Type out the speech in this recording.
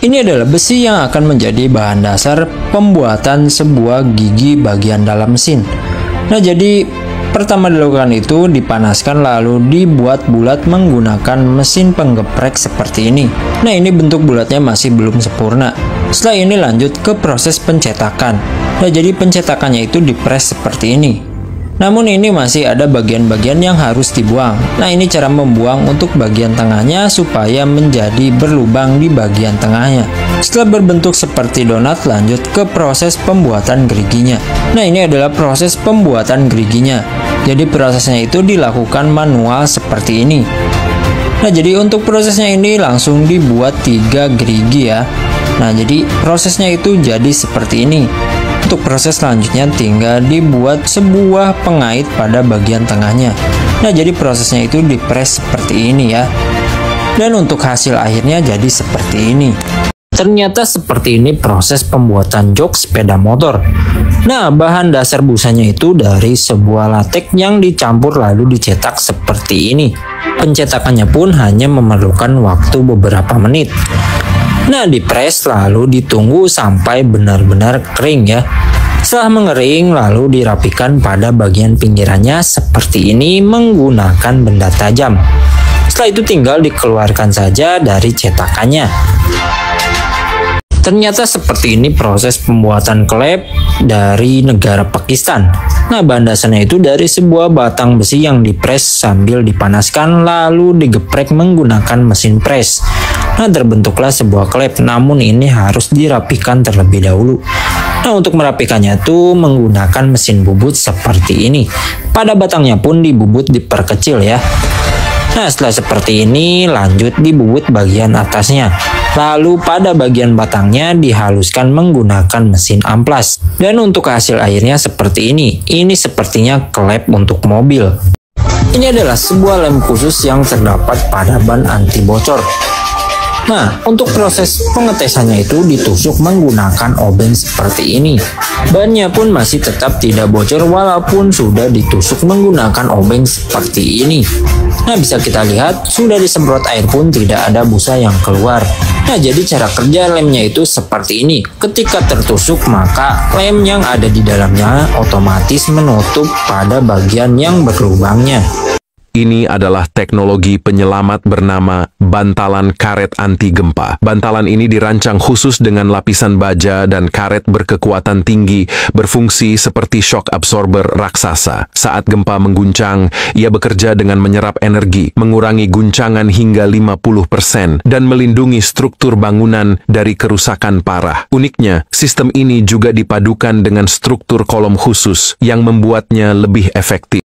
Ini adalah besi yang akan menjadi bahan dasar pembuatan sebuah gigi bagian dalam mesin. Nah, jadi pertama dilakukan itu dipanaskan lalu dibuat bulat menggunakan mesin penggeprek seperti ini. Nah, ini bentuk bulatnya masih belum sempurna. Setelah ini lanjut ke proses pencetakan. Nah, jadi pencetakannya itu dipres seperti ini. Namun ini masih ada bagian-bagian yang harus dibuang. Nah, ini cara membuang untuk bagian tengahnya supaya menjadi berlubang di bagian tengahnya. Setelah berbentuk seperti donat, lanjut ke proses pembuatan geriginya. Nah, ini adalah proses pembuatan geriginya. Jadi prosesnya itu dilakukan manual seperti ini. Nah, jadi untuk prosesnya ini langsung dibuat 3 gerigi ya. Nah, jadi prosesnya itu jadi seperti ini. Untuk proses selanjutnya tinggal dibuat sebuah pengait pada bagian tengahnya. Nah, jadi prosesnya itu dipres seperti ini ya. Dan untuk hasil akhirnya jadi seperti ini. Ternyata seperti ini proses pembuatan jok sepeda motor. Nah, bahan dasar busanya itu dari sebuah latex yang dicampur lalu dicetak seperti ini. Pencetakannya pun hanya memerlukan waktu beberapa menit. Nah, dipres lalu ditunggu sampai benar-benar kering ya. Setelah mengering lalu dirapikan pada bagian pinggirannya seperti ini menggunakan benda tajam. Setelah itu tinggal dikeluarkan saja dari cetakannya. Ternyata seperti ini proses pembuatan klep dari negara Pakistan. Nah, bahan dasarnya itu dari sebuah batang besi yang dipres sambil dipanaskan lalu digeprek menggunakan mesin pres. Nah, terbentuklah sebuah klep, namun ini harus dirapikan terlebih dahulu. Nah, untuk merapikannya tuh menggunakan mesin bubut seperti ini. Pada batangnya pun dibubut diperkecil ya. Nah, setelah seperti ini lanjut dibubut bagian atasnya. Lalu pada bagian batangnya dihaluskan menggunakan mesin amplas. Dan untuk hasil akhirnya seperti ini. Ini sepertinya klep untuk mobil. Ini adalah sebuah lem khusus yang terdapat pada ban anti bocor. Nah, untuk proses pengetesannya itu ditusuk menggunakan obeng seperti ini. Bannya pun masih tetap tidak bocor walaupun sudah ditusuk menggunakan obeng seperti ini. Nah, bisa kita lihat sudah disemprot air pun tidak ada busa yang keluar. Nah, jadi cara kerja lemnya itu seperti ini. Ketika tertusuk maka lem yang ada di dalamnya otomatis menutup pada bagian yang berlubangnya. Ini adalah teknologi penyelamat bernama bantalan karet anti gempa. Bantalan ini dirancang khusus dengan lapisan baja dan karet berkekuatan tinggi, berfungsi seperti shock absorber raksasa. Saat gempa mengguncang, ia bekerja dengan menyerap energi, mengurangi guncangan hingga 50%, dan melindungi struktur bangunan dari kerusakan parah. Uniknya, sistem ini juga dipadukan dengan struktur kolom khusus yang membuatnya lebih efektif.